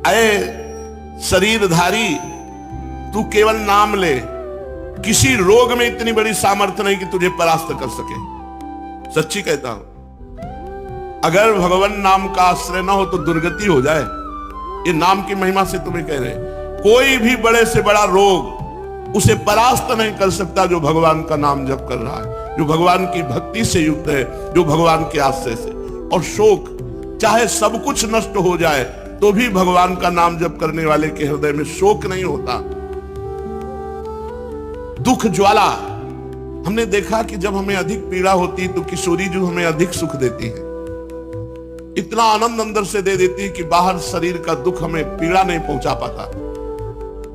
अरे शरीरधारी, तू केवल नाम ले, किसी रोग में इतनी बड़ी सामर्थ्य नहीं कि तुझे परास्त कर सके। सच्ची कहता हूं, अगर भगवान नाम का आश्रय ना हो तो दुर्गति हो जाए। ये नाम की महिमा से तुम्हें कह रहे हैं, कोई भी बड़े से बड़ा रोग उसे परास्त नहीं कर सकता जो भगवान का नाम जप कर रहा है, जो भगवान की भक्ति से युक्त है, जो भगवान के आश्रय से। और शोक, चाहे सब कुछ नष्ट हो जाए तो भी भगवान का नाम जप करने वाले के हृदय में शोक नहीं होता। दुख ज्वाला, हमने देखा कि जब हमें अधिक पीड़ा होती तो किशोरी जो हमें अधिक सुख देती है, इतना आनंद अंदर से दे देती है कि बाहर शरीर का दुख हमें पीड़ा नहीं पहुंचा पाता।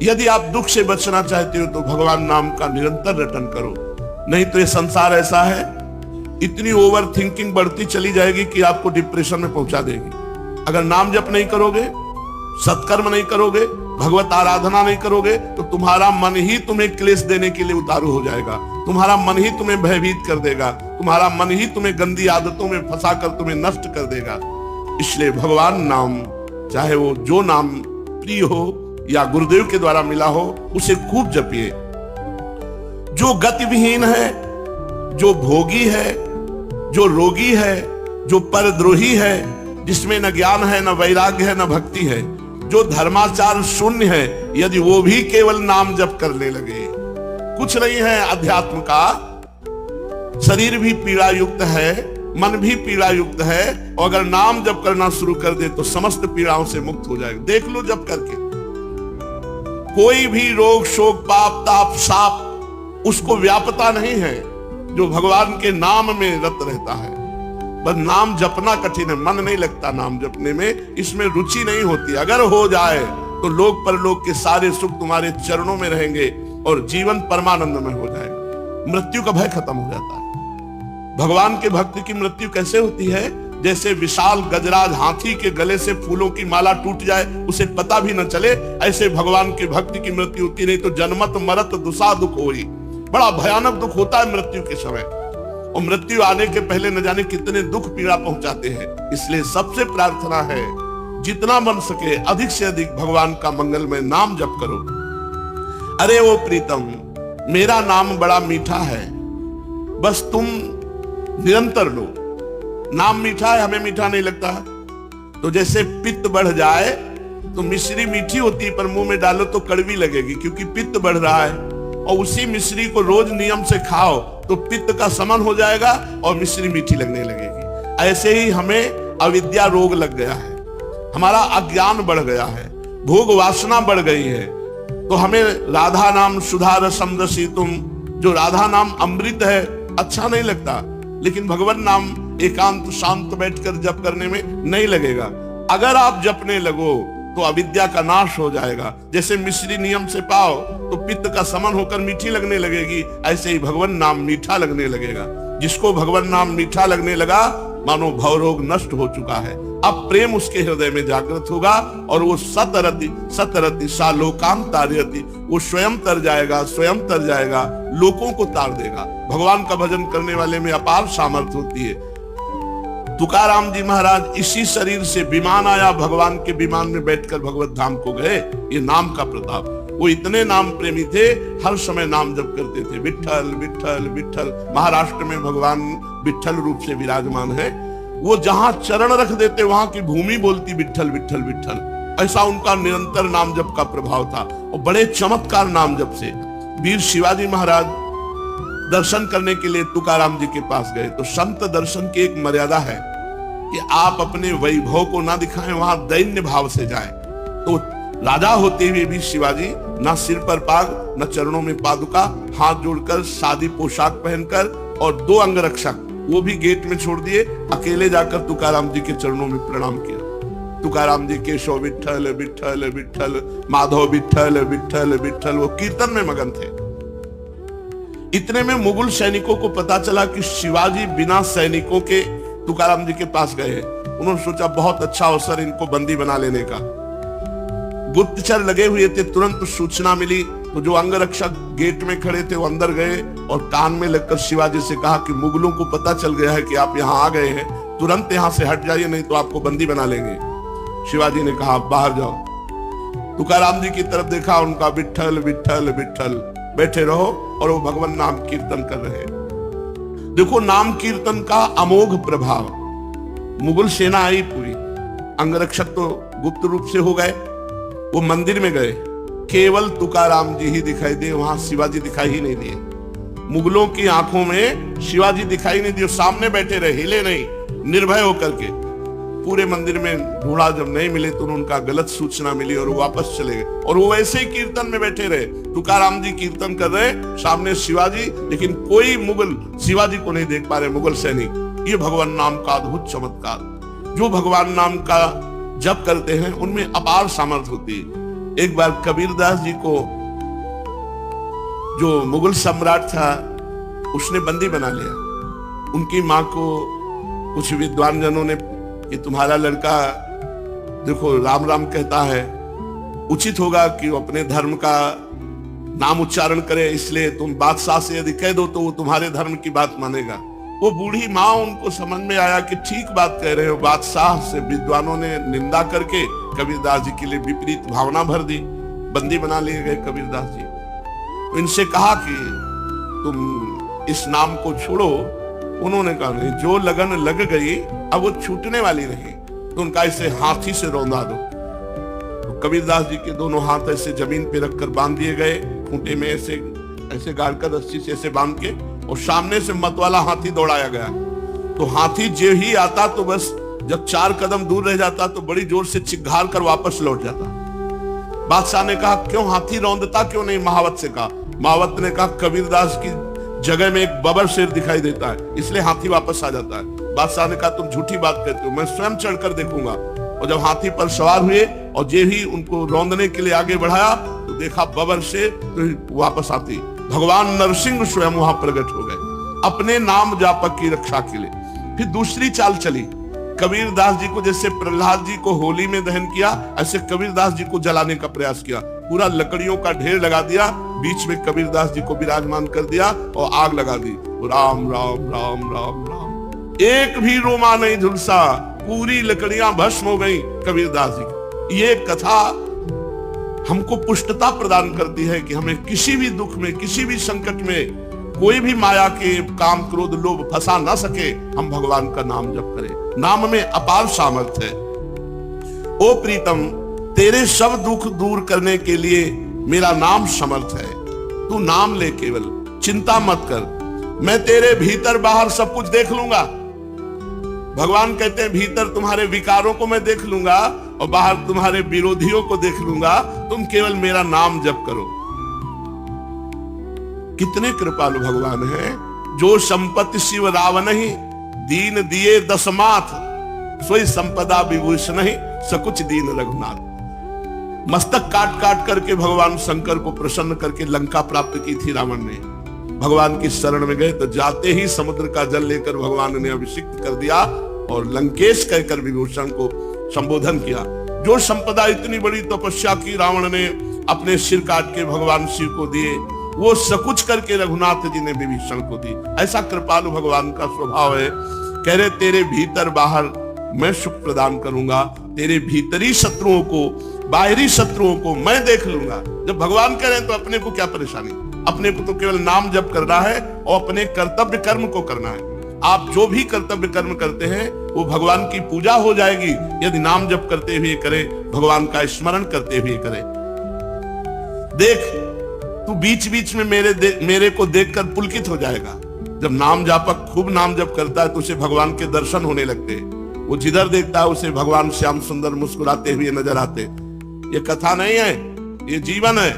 यदि आप दुख से बचना चाहते हो तो भगवान नाम का निरंतर रटन करो, नहीं तो ये संसार ऐसा है, इतनी ओवर थिंकिंग बढ़ती चली जाएगी कि आपको डिप्रेशन में पहुंचा देगी। अगर नाम जप नहीं करोगे, सत्कर्म नहीं करोगे, भगवत आराधना नहीं करोगे तो तुम्हारा मन ही तुम्हें क्लेश देने के लिए उतारू हो जाएगा, तुम्हारा मन ही तुम्हें भयभीत कर देगा, तुम्हारा मन ही तुम्हें गंदी आदतों में फंसाकर तुम्हें नष्ट कर देगा। इसलिए भगवान नाम, चाहे वो जो नाम प्रिय हो या गुरुदेव के द्वारा मिला हो, उसे खूब जपिए। जो गतिविहीन है, जो भोगी है, जो रोगी है, जो परद्रोही है, जिसमें न ज्ञान है, न वैराग्य है, न भक्ति है, जो धर्माचार शून्य है, यदि वो भी केवल नाम जप करने लगे, कुछ नहीं है अध्यात्म का, शरीर भी पीड़ा युक्त है, मन भी पीड़ा युक्त है, और अगर नाम जप करना शुरू कर दे तो समस्त पीड़ाओं से मुक्त हो जाएगा। देख लो जप करके, कोई भी रोग, शोक, पाप, ताप, साप उसको व्यापता नहीं है जो भगवान के नाम में रत रहता है। बस नाम जपना कठिन है, मन नहीं लगता नाम जपने में, इसमें रुचि नहीं होती। अगर हो जाए तो लोक परलोक के सारे सुख तुम्हारे चरणों में रहेंगे और जीवन परमानंद में हो जाएगा, मृत्यु का भय खत्म हो जाता है। भगवान के भक्त की मृत्यु कैसे होती है? जैसे विशाल गजराज हाथी के गले से फूलों की माला टूट जाए, उसे पता भी न चले, ऐसे भगवान के भक्त की मृत्यु होती। नहीं तो जन्मत मरत दुसा दुख होई, बड़ा भयानक दुख होता है मृत्यु के समय, और मृत्यु आने के पहले न जाने कितने दुख पीड़ा पहुंचाते हैं। इसलिए सबसे प्रार्थना है, जितना बन सके अधिक से अधिक भगवान का मंगलमय नाम जप करो। अरे वो प्रीतम, मेरा नाम बड़ा मीठा है, बस तुम निरंतर लो। नाम मीठा है, हमें मीठा नहीं लगता। तो जैसे पित्त बढ़ जाए तो मिश्री मीठी होती है, पर मुंह में डालो तो कड़वी लगेगी क्योंकि पित्त बढ़ रहा है, और उसी मिश्री को रोज नियम से खाओ तो पित्त का शमन हो जाएगा और मिश्री मीठी लगने लगेगी। ऐसे ही हमें अविद्या रोग लग गया है, हमारा अज्ञान बढ़ गया है, भोग वासना बढ़ गई है, तो हमें राधा नाम सुधा रसम रसितुम, जो राधा नाम अमृत है, अच्छा नहीं लगता, लेकिन भगवान नाम एकांत शांत बैठकर जप करने में नहीं लगेगा। अगर आप जपने लगो तो अविद्या का नाश हो जाएगा। जैसे मिश्री नियम से पाओ तो पित्त का समन होकर मीठी लगने लगेगी, ऐसे ही भगवान नाम मीठा लगने लगेगा। जिसको भगवान नाम मीठा लगने लगा, मानो भव रोग नष्ट हो चुका है। अब प्रेम उसके हृदय में जागृत होगा और वो सतरति सतरति सा लोकाम तारयति, वो स्वयं तर जाएगा, स्वयं तर जाएगा, लोगों को तार देगा। भगवान का भजन करने वाले में अपार सामर्थ्य होती है। तुकाराम जी महाराज इसी शरीर से विमान आया, भगवान के विमान में बैठकर भगवत धाम को गए। ये नाम का प्रताप। वो इतने नाम प्रेमी थे, हर समय नाम जप करते थे, विठ्ठल विठ्ठल विठ्ठल। महाराष्ट्र में भगवान विठ्ठल रूप से विराजमान है। वो जहां चरण रख देते वहां की भूमि बोलती विठ्ठल विठ्ठल विठ्ठल। ऐसा उनका निरंतर नाम जप का प्रभाव था, और बड़े चमत्कार नाम जप से। वीर शिवाजी महाराज दर्शन करने के लिए तुकाराम जी के पास गए, तो संत दर्शन की एक मर्यादा है कि आप अपने वैभव को ना दिखाएं, वहां दैन्य भाव से जाएं। तो राजा होते हुए भी शिवाजी ना सिर पर पाग, न चरणों में पादुका, हाथ जोड़कर सादी पोशाक पहनकर, और 2 अंगरक्षक वो भी गेट में छोड़ दिए, अकेले जाकर तुकाराम जी के चरणों में प्रणाम किया। तुकाराम जी केशव विठ्ठल विठ्ठल विठ्ठल, माधव विठ्ठल विठ्ठल विठ्ठल, वो कीर्तन में मगन थे। इतने में मुगल सैनिकों को पता चला कि शिवाजी बिना सैनिकों के तुकाराम जी के पास गए हैं। उन्होंने सोचा बहुत अच्छा अवसर इनको बंदी बना लेने का। गुप्तचर लगे हुए थे, तुरंत सूचना मिली तो जो अंगरक्षक गेट में खड़े थे वो अंदर गए और कान में लगकर शिवाजी से कहा कि मुगलों को पता चल गया है कि आप यहाँ आ गए हैं, तुरंत यहाँ से हट जाइए नहीं तो आपको बंदी बना लेंगे। शिवाजी ने कहा बाहर जाओ। तुकाराम जी की तरफ देखा, उनका विठ्ठल विठ्ठल विठ्ठल, बैठे रहो और वो भगवान नाम कीर्तन कर रहे। देखो नाम कीर्तन का अमोघ प्रभाव। मुगल सेना आई पूरी, अंगरक्षक तो गुप्त रूप से हो गए, वो मंदिर में गए, केवल तुकाराम जी ही दिखाई दिए, वहां शिवाजी दिखाई ही नहीं दिए। मुगलों की आंखों में शिवाजी दिखाई नहीं दिए, सामने बैठे रहे, हिले नहीं, निर्भय होकर के। पूरे मंदिर में ढूंढा, जब नहीं मिले तो उनका गलत सूचना मिली और वो वापस चले गए। और वो वैसे ही कीर्तन में बैठे रहे, तुकाराम जी कीर्तन कर रहे, सामने शिवाजी, लेकिन कोई मुगल शिवाजी को नहीं देख पा रहे, मुगल सैनिक। ये भगवान नाम का अद्भुत चमत्कार। जो भगवान नाम का जप करते हैं उनमें अपार सामर्थ्य होती है। एक बार कबीरदास जी को जो मुगल सम्राट था उसने बंदी बना लिया। उनकी मां को कुछ विद्वान जनों ने कि तुम्हारा लड़का देखो राम राम कहता है, उचित होगा कि वो अपने धर्म का नाम उच्चारण करे, इसलिए तुम बादशाह से यदि कह दो तो वो तुम्हारे धर्म की बात मानेगा। वो बूढ़ी माँ, उनको समझ में आया कि ठीक बात कह रहे हो। बादशाह से विद्वानों ने निंदा करके कबीरदास जी के लिए विपरीत भावना भर दी, बंदी बना लिए गए कबीरदास जी। तो इनसे कहा कि तुम इस नाम को छोड़ो। उन्होंने कहा नहीं, जो लगन लग गई अब वो छूटने वाली नहीं, तो उनका इसे हाथी से रौंदा दो। तो कबीरदास जी के दोनों हाथ ऐसे जमीन पे रखकर बांध दिए गए, खूंटे में ऐसे ऐसे गाड़कर रस्सी से ऐसे बांध के, और सामने से मत वाला हाथी दौड़ाया गया। तो हाथी जो ही आता तो बस जब 4 कदम दूर रह जाता तो बड़ी जोर से चिघार कर वापस लौट जाता। बादशाह ने कहा क्यों हाथी रौंदता क्यों नहीं? महावत से कहा। महावत ने कहा कबीरदास की जगह में एक बबर शेर दिखाई देता है, इसलिए हाथी वापस आ जाता है। बादशाह ने कहा तुम झूठी बात कहते हो, मैं स्वयं चढ़कर देखूंगा। और जब हाथी पर सवार हुए और जे ही उनको रौंदने के लिए आगे बढ़ाया तो देखा बबर शेर, तो वापस आती भगवान नरसिंह स्वयं वहां प्रकट हो गए अपने नाम जापक की रक्षा के लिए। फिर दूसरी चाल चली, कबीरदास जी को जैसे प्रहलाद जी को होली में दहन किया, ऐसे कबीरदास जी को जलाने का प्रयास किया। पूरा लकड़ियों का ढेर लगा दिया, बीच में कबीरदास जी को विराजमान कर दिया और आग लगा दी। राम राम राम राम राम, एक भी रोमा नहीं झुलसा, पूरी लकड़ियां भस्म हो गई कबीरदास जी की। ये कथा हमको पुष्टता प्रदान करती है कि हमें किसी भी दुख में, किसी भी संकट में कोई भी माया के काम क्रोध लोभ फंसा ना सके। हम भगवान का नाम जप करें, नाम में अपार सामर्थ्य है। ओ प्रीतम, तेरे सब दुख दूर करने के लिए मेरा नाम समर्थ है। तू नाम ले, केवल चिंता मत कर, मैं तेरे भीतर बाहर सब कुछ देख लूंगा। भगवान कहते हैं भीतर तुम्हारे विकारों को मैं देख लूंगा और बाहर तुम्हारे विरोधियों को देख लूंगा, तुम केवल मेरा नाम जप करो। कितने कृपालु भगवान हैं। जो संपत्ति शिव रावण ही, दीन दिए दसमाथ, सोई संपदा विभूषण नहीं, सकुच दीन रघुनाथ। मस्तक काट काट करके भगवान शंकर को प्रसन्न करके लंका प्राप्त की थी रावण ने। भगवान की शरण में गए तो जाते ही समुद्र का जल लेकर भगवान ने अभिषिक्त कर दिया और लंकेश कहकर विभूषण को संबोधन किया। जो संपदा इतनी बड़ी तपस्या की रावण ने अपने सिर काट के भगवान शिव को दिए, वो सकुच करके रघुनाथ जी ने विभीषण को दी। ऐसा कृपालु भगवान का स्वभाव है। कह रहे तेरे भीतर बाहर मैं सुख प्रदान करूंगा, तेरे भीतरी शत्रुओं को, बाहरी शत्रुओं को मैं देख लूंगा। जब भगवान कह रहे हैं तो अपने को क्या परेशानी? अपने को तो केवल नाम जप करना है और अपने कर्तव्य कर्म को करना है। आप जो भी कर्तव्य कर्म करते हैं वो भगवान की पूजा हो जाएगी यदि नाम जप करते हुए करें, भगवान का स्मरण करते हुए करें। देख, तू बीच बीच में मेरे को देखकर पुलकित हो जाएगा। जब नाम जापक खूब नाम जप करता है तो उसे भगवान के दर्शन होने लगते हैं। वो जिधर देखता है उसे भगवान श्याम सुंदर मुस्कुराते हुए नजर आते। ये कथा नहीं है, ये जीवन है।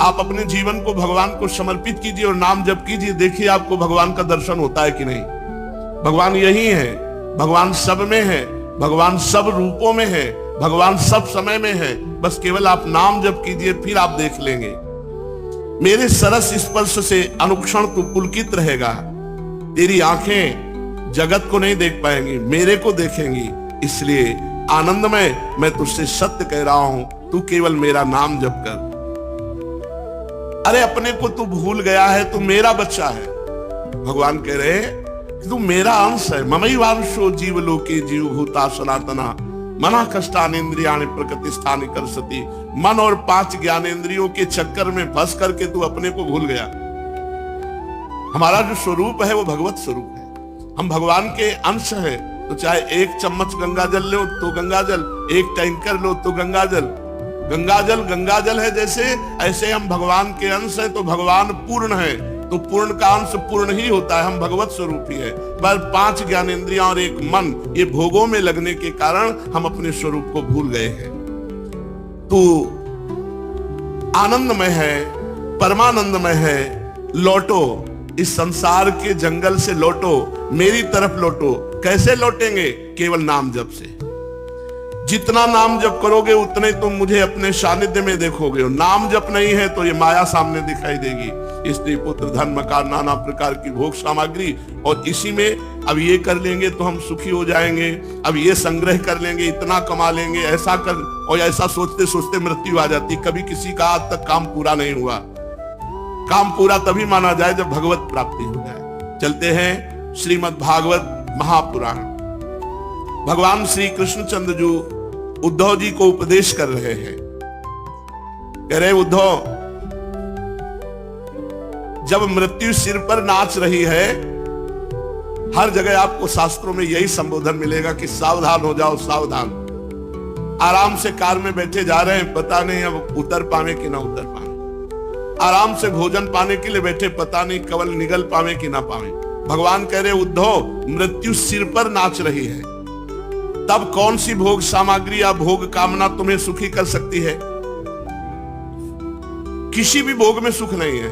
आप अपने जीवन को भगवान को समर्पित कीजिए और नाम जप कीजिए, देखिए आपको भगवान का दर्शन होता है कि नहीं। भगवान यही है, भगवान सब में है, भगवान सब रूपों में है, भगवान सब समय में है। बस केवल आप नाम जप कीजिए, फिर आप देख लेंगे। मेरे सरस स्पर्श से अनुक्षण तू पुलकित रहेगा। तेरी आंखें जगत को नहीं देख पाएंगी, मेरे को देखेंगी। इसलिए आनंदमय मैं तुझसे सत्य कह रहा हूं, तू केवल मेरा नाम जप कर। अरे अपने को तू भूल गया है, तू मेरा बच्चा है। भगवान कह रहे कि तू मेरा अंश है। ममैवांशो जीवलोके जीवभूता सनातना, मना कष्टानेन्द्रियाणि प्रकृति स्थानि करसति। मन और 5 ज्ञानेंद्रियों के चक्कर में फंस करके तू अपने को भूल गया। हमारा जो स्वरूप है वो भगवत स्वरूप है, हम भगवान के अंश हैं। तो चाहे 1 चम्मच गंगा जल लो तो गंगा जल, 1 टैंकर लो तो गंगा जल, गंगा जल है जैसे, ऐसे हम भगवान के अंश है। तो भगवान पूर्ण है, तो पूर्ण का अंश पूर्ण ही होता है, हम भगवत स्वरूप ही है। पर 5 ज्ञानेंद्रियां और 1 मन ये भोगों में लगने के कारण हम अपने स्वरूप को भूल गए हैं। तो आनंदमय है, परमानंदमय है, लौटो इस संसार के जंगल से, लौटो मेरी तरफ लौटो। कैसे लौटेंगे? केवल नाम जप से। जितना नाम जप करोगे उतने तुम मुझे अपने सानिध्य में देखोगे। नाम जप नहीं है तो ये माया सामने दिखाई देगी, स्त्री पुत्र धन मकान नाना प्रकार की भोग सामग्री, और इसी में अब ये कर लेंगे तो हम सुखी हो जाएंगे, अब ये संग्रह कर लेंगे, इतना कमा लेंगे, ऐसा कर, और ऐसा सोचते सोचते मृत्यु आ जाती। कभी किसी का आज तक काम पूरा नहीं हुआ। काम पूरा तभी माना जाए जब भगवत प्राप्ति हो जाए। चलते हैं श्रीमद् भागवत महापुराण। भगवान श्री कृष्णचंद्र जी उद्धव जी को उपदेश कर रहे हैं। कह रहे उद्धव, जब मृत्यु सिर पर नाच रही है, हर जगह आपको शास्त्रों में यही संबोधन मिलेगा कि सावधान हो जाओ, सावधान। आराम से कार में बैठे जा रहे हैं, पता नहीं अब उतर पावे कि ना उतर पावे। आराम से भोजन पाने के लिए बैठे, पता नहीं कवल निगल पावे कि ना पावे। भगवान कह रहे उद्धव, मृत्यु सिर पर नाच रही है, तब कौन सी भोग सामग्री या भोग कामना तुम्हें सुखी कर सकती है? किसी भी भोग में सुख नहीं है,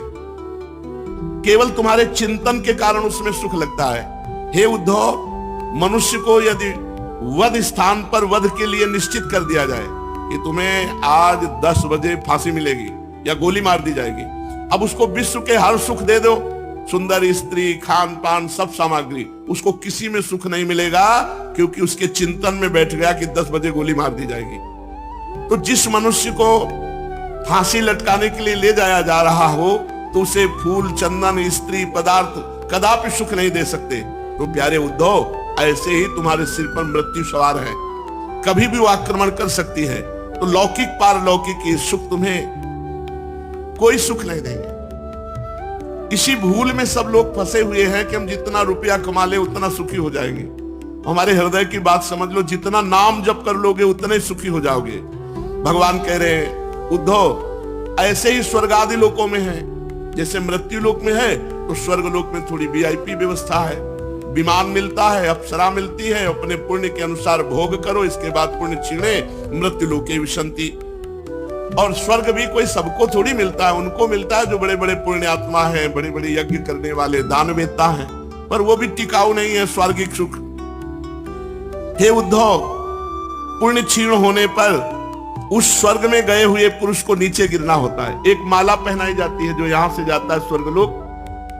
केवल तुम्हारे चिंतन के कारण उसमें सुख लगता है। हे उद्धव, मनुष्य को यदि वध स्थान पर वध के लिए निश्चित कर दिया जाए कि तुम्हें आज 10 बजे फांसी मिलेगी या गोली मार दी जाएगी, अब उसको विश्व के हर सुख दे दो, सुंदर स्त्री, खान पान, सब सामग्री, उसको किसी में सुख नहीं मिलेगा, क्योंकि उसके चिंतन में बैठ गया कि 10 बजे गोली मार दी जाएगी। तो जिस मनुष्य को फांसी लटकाने के लिए ले जाया जा रहा हो, तो उसे फूल, चंदन, स्त्री, पदार्थ कदापि सुख नहीं दे सकते। तो प्यारे उद्धव, ऐसे ही तुम्हारे सिर पर मृत्यु सवार है, कभी भी वो आक्रमण कर सकती है। तो लौकिक पारलौकिक सुख तुम्हें कोई सुख नहीं देंगे। इसी भूल में सब लोग फंसे हुए हैं कि हम जितना रुपया कमा ले उतना सुखी हो जाएंगे। हमारे हृदय की बात समझ लो, जितना नाम जप कर लोगे उतने सुखी हो जाओगे। भगवान कह रहे हैं उद्धव, ऐसे ही स्वर्ग आदि लोकों में है, जैसे मृत्यु लोक में है तो स्वर्ग लोक में थोड़ी VIP व्यवस्था है, विमान मिलता है, अप्सरा मिलती है, अपने पुण्य के अनुसार भोग करो, इसके बाद पुण्य क्षीणे मृत्यु लोके विशंति। और स्वर्ग भी कोई सबको थोड़ी मिलता है, उनको मिलता है जो बड़े बड़े पुण्यात्मा हैं, बड़े बड़े यज्ञ करने वाले दानवेता हैं, पर वो भी टिकाऊ नहीं है स्वर्गिक सुख। हे उद्धव, पुण्य क्षीण होने पर उस स्वर्ग में गए हुए पुरुष को नीचे गिरना होता है। एक माला पहनाई जाती है जो यहां से जाता है स्वर्गलोक,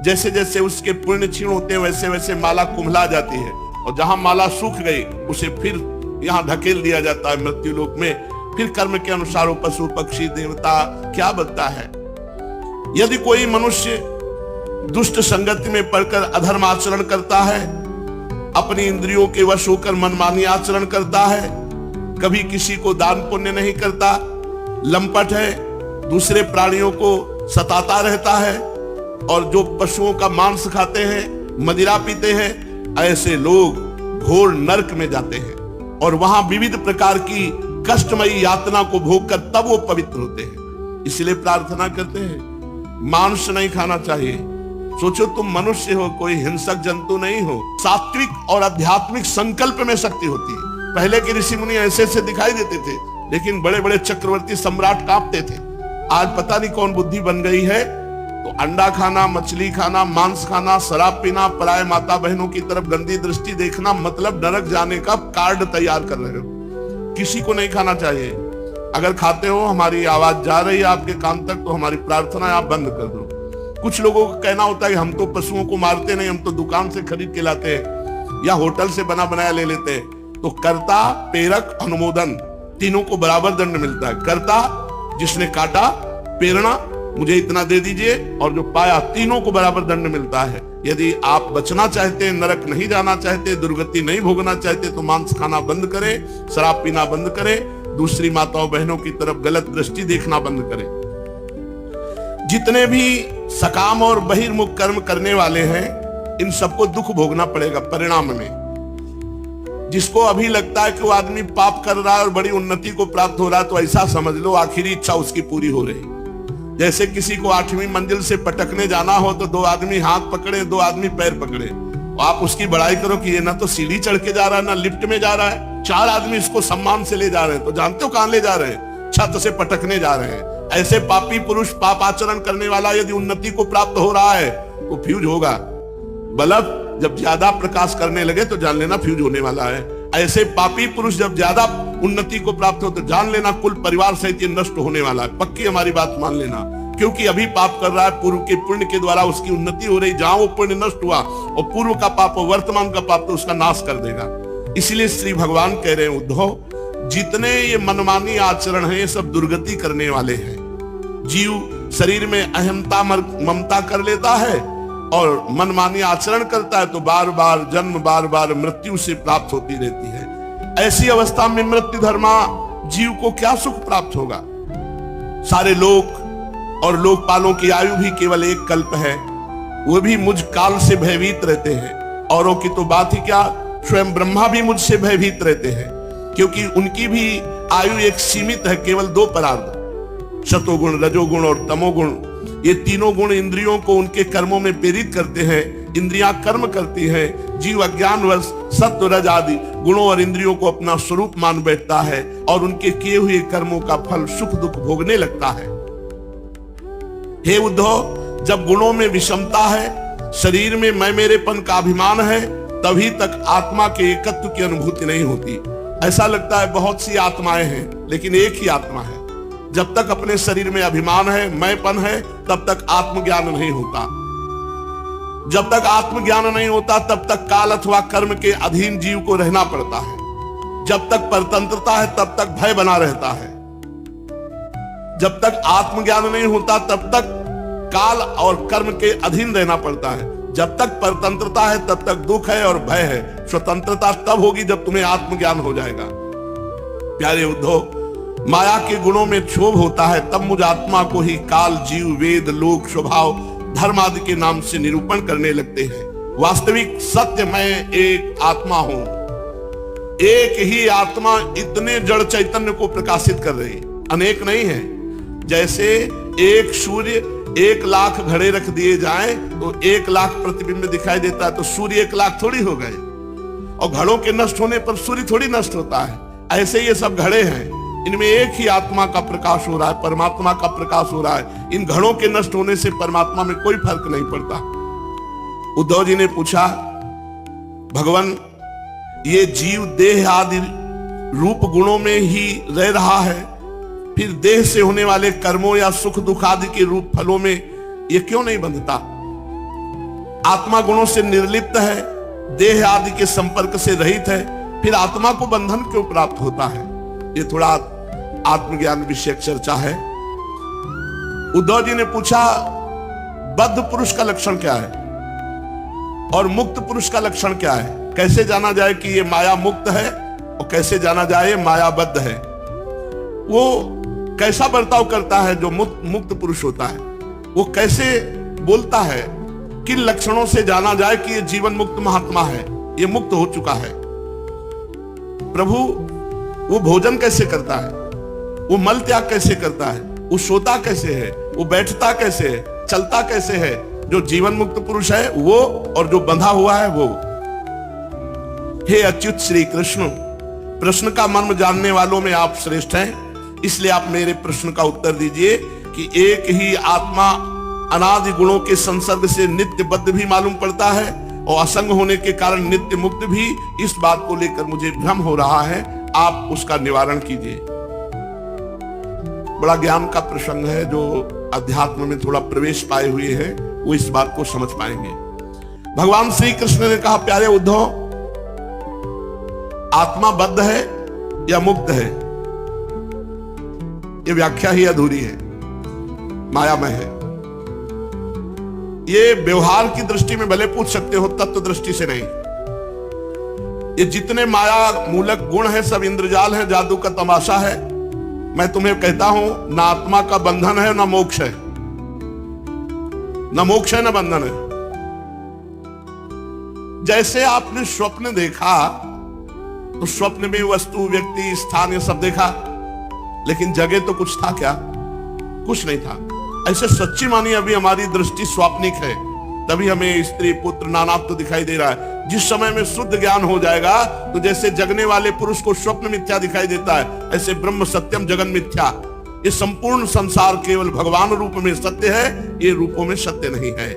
जैसे जैसे उसके पुण्य क्षीण होते हैं वैसे वैसे माला कुम्हला जाती है, और जहां माला सूख गई उसे फिर यहां धकेल दिया जाता है मृत्यु लोक में। फिर कर्म के अनुसार वो पशु पक्षी देवता क्या बनता है। यदि कोई मनुष्य दुष्ट संगति में पड़कर अधर्म आचरण करता है, अपनी इंद्रियों के वश होकर मनमानी आचरण करता है, कभी किसी को दान पुण्य नहीं करता, लंपट है, दूसरे प्राणियों को सताता रहता है, और जो पशुओं का मांस खाते हैं, मदिरा पीते हैं, ऐसे लोग घोर नरक में जाते हैं और वहां विविध प्रकार की कष्टमयी यातना को भोग कर तब वो पवित्र होते हैं। इसलिए प्रार्थना करते हैं, मांस नहीं खाना चाहिए। सोचो तुम मनुष्य हो, कोई हिंसक जंतु नहीं हो। सात्विक और आध्यात्मिक संकल्प में शक्ति होती है। पहले के ऋषि मुनि ऐसे ऐसे दिखाई देते थे, लेकिन बड़े बड़े चक्रवर्ती सम्राट कांपते थे। आज पता नहीं कौन बुद्धि बन गई है, तो अंडा खाना, मछली खाना, मांस खाना, शराब पीना, पराये माता बहनों की तरफ गंदी दृष्टि देखना, मतलब नरक जाने का कार्ड तैयार कर रहे हो। किसी को नहीं खाना चाहिए। अगर खाते हो, हमारी आवाज जा रही है आपके कान तक, तो हमारी प्रार्थना आप बंद कर दो। कुछ लोगों का कहना होता है कि हम तो पशुओं को मारते नहीं, हम तो दुकान से खरीद के लाते हैं या होटल से बना बनाया ले लेते हैं। तो कर्ता, प्रेरक, अनुमोदन तीनों को बराबर दंड मिलता है। कर्ता जिसने काटा, प्रेरणा मुझे इतना दे दीजिए, और जो पाया, तीनों को बराबर दंड मिलता है। यदि आप बचना चाहते, नरक नहीं जाना चाहते, दुर्गति नहीं भोगना चाहते, तो मांस खाना बंद करें, शराब पीना बंद करें, दूसरी माताओं बहनों की तरफ गलत दृष्टि देखना बंद करें। जितने भी सकाम और बहिर्मुख कर्म करने वाले हैं, इन सबको दुख भोगना पड़ेगा परिणाम में। जिसको अभी लगता है कि वो आदमी पाप कर रहा है और बड़ी उन्नति को प्राप्त हो रहा है, तो ऐसा समझ लो आखिरी इच्छा उसकी पूरी हो रही। जैसे किसी को 8वीं मंजिल से पटकने जाना हो तो 2 आदमी हाथ पकड़े, 2 आदमी पैर पकड़े, तो आप उसकी बड़ाई करो कि ये ना तो सीढ़ी चढ़ के जा रहा है, ना लिफ्ट में जा रहा है, 4 आदमी इसको सम्मान से ले जा रहे हैं, तो जानते हो कहां ले जा रहे हैं? छत से पटकने जा रहे हैं। ऐसे पापी पुरुष, पाप आचरण करने वाला यदि उन्नति को प्राप्त हो रहा है तो फ्यूज होगा। बल्ब जब ज्यादा प्रकाश करने लगे तो जान लेना फ्यूज होने वाला है। ऐसे पापी पुरुष जब ज्यादा उन्नति को प्राप्त हो तो जान लेना कुल परिवार सहित नष्ट होने वाला है। पक्की हमारी बात मान लेना, क्योंकि अभी पाप कर रहा है, पूर्व के पुण्य के द्वारा उसकी उन्नति हो रही। जहां वो पुण्य नष्ट हुआ और पूर्व का पाप और वर्तमान का पाप तो उसका नाश कर देगा। इसलिए श्री भगवान कह रहे हैं, उद्धव जितने ये मनमानी आचरण है ये सब दुर्गति करने वाले हैं। जीव शरीर में अहमता ममता कर लेता है और मनमानी आचरण करता है तो बार बार जन्म, बार बार मृत्यु से प्राप्त होती रहती है। ऐसी अवस्था में मृत्यु धर्मा जीव को क्या सुख प्राप्त होगा? सारे लोक और लोकपालों की आयु भी केवल 1 कल्प है, वो भी मुझ काल से भयभीत रहते हैं। औरों की तो बात ही क्या, स्वयं ब्रह्मा भी मुझसे भयभीत रहते हैं, क्योंकि उनकी भी आयु एक सीमित है, केवल 2 परार्ध, सतोगुण, रजोगुण और तमोगुण। ये तीनों गुण इंद्रियों को उनके कर्मों में प्रेरित करते हैं। इंद्रियां कर्म करती हैं, जीव अज्ञानवश सत्व रज आदि गुणों और इंद्रियों को अपना स्वरूप मान बैठता है और उनके किए हुए कर्मों का फल सुख दुख भोगने लगता है। हे उद्धव, जब गुणों में विषमता है, शरीर में मैं मेरेपन का अभिमान है, तभी तक आत्मा के एकत्व की अनुभूति नहीं होती। ऐसा लगता है बहुत सी आत्माएं हैं, लेकिन एक ही आत्मा है। जब तक अपने शरीर में अभिमान है, मैंपन है, तब तक आत्मज्ञान नहीं होता। जब तक आत्मज्ञान नहीं होता तब तक काल अथवा कर्म के अधीन जीव को रहना पड़ता है। जब तक परतंत्रता है तब तक भय बना रहता है। जब तक आत्मज्ञान नहीं होता तब तक काल और कर्म के अधीन रहना पड़ता है। जब तक परतंत्रता है तब तक दुख है और भय है। स्वतंत्रता तब होगी जब तुम्हें आत्मज्ञान हो जाएगा। प्यारे उद्धव, माया के गुणों में क्षोभ होता है, तब मुझ आत्मा को ही काल, जीव, वेद, लोक, स्वभाव, धर्म आदि के नाम से निरूपण करने लगते हैं। वास्तविक सत्य मैं एक आत्मा हूं। एक ही आत्मा इतने जड़ चैतन्य को प्रकाशित कर रही, अनेक नहीं है। जैसे एक सूर्य 1 लाख घड़े रख दिए जाएं तो 1 लाख प्रतिबिंब दिखाई देता है, तो सूर्य 1 लाख थोड़ी हो गए। और घड़ों के नष्ट होने पर सूर्य थोड़ी नष्ट होता है। ऐसे ये सब घड़े हैं, इनमें एक ही आत्मा का प्रकाश हो रहा है, परमात्मा का प्रकाश हो रहा है। इन घड़ों के नष्ट होने से परमात्मा में कोई फर्क नहीं पड़ता। उद्धव जी ने पूछा, भगवान, ये जीव देह आदि रूप गुणों में ही रह रहा है, फिर देह से होने वाले कर्मों या सुख दुख आदि के रूप फलों में ये क्यों नहीं बंधता? आत्मा गुणों से निर्लिप्त है, देह आदि के संपर्क से रहित है, फिर आत्मा को बंधन क्यों प्राप्त होता है? ये थोड़ा आत्मज्ञान विषयक चर्चा है। उद्धव जी ने पूछा, बद्ध पुरुष का लक्षण क्या है और मुक्त पुरुष का लक्षण क्या है? कैसे जाना जाए कि ये माया मुक्त है और कैसे जाना जाए माया बद्ध है? वो कैसा बर्ताव करता है जो मुक्त पुरुष होता है? वो कैसे बोलता है? किन लक्षणों से जाना जाए कि ये जीवन मुक्त महात्मा है, ये मुक्त हो चुका है? प्रभु, वो भोजन कैसे करता है? वो मल त्याग कैसे करता है? वो सोता कैसे है? वो बैठता कैसे है? चलता कैसे है? जो जीवन मुक्त पुरुष है वो, और जो बंधा हुआ है वो। हे अच्युत श्री कृष्ण, प्रश्न का मर्म जानने वालों में आप श्रेष्ठ हैं, इसलिए आप मेरे प्रश्न का उत्तर दीजिए कि एक ही आत्मा अनादि गुणों के संसर्ग से नित्य बद्ध भी मालूम पड़ता है और असंग होने के कारण नित्य मुक्त भी। इस बात को लेकर मुझे भ्रम हो रहा है, आप उसका निवारण कीजिए। बड़ा ज्ञान का प्रसंग है, जो अध्यात्म में थोड़ा प्रवेश पाए हुए हैं वो इस बात को समझ पाएंगे। भगवान श्री कृष्ण ने कहा, प्यारे उद्धव, आत्मा बद्ध है या मुक्त है? ये व्याख्या ही अधूरी है, मायामय है। ये व्यवहार की दृष्टि में भले पूछ सकते हो, तत्व दृष्टि से नहीं। ये जितने माया मूलक गुण है सब इंद्रजाल है, जादू का तमाशा है। मैं तुम्हें कहता हूं ना आत्मा का बंधन है ना मोक्ष है, ना मोक्ष है ना बंधन है। जैसे आपने स्वप्न देखा तो स्वप्न में वस्तु, व्यक्ति, स्थान ये सब देखा, लेकिन जगह तो कुछ था क्या? कुछ नहीं था। ऐसे सच्ची मानी अभी हमारी दृष्टि स्वाप्निक है, तभी हमें स्त्री पुत्र नानात्व दिखाई दे रहा है। जिस समय में शुद्ध ज्ञान हो जाएगा तो जैसे जगने वाले पुरुष को स्वप्न मिथ्या दिखाई देता है, ऐसे ब्रह्म सत्यम जगन मिथ्या। ये संपूर्ण संसार केवल भगवान रूप में सत्य है, ये रूपों में सत्य नहीं है।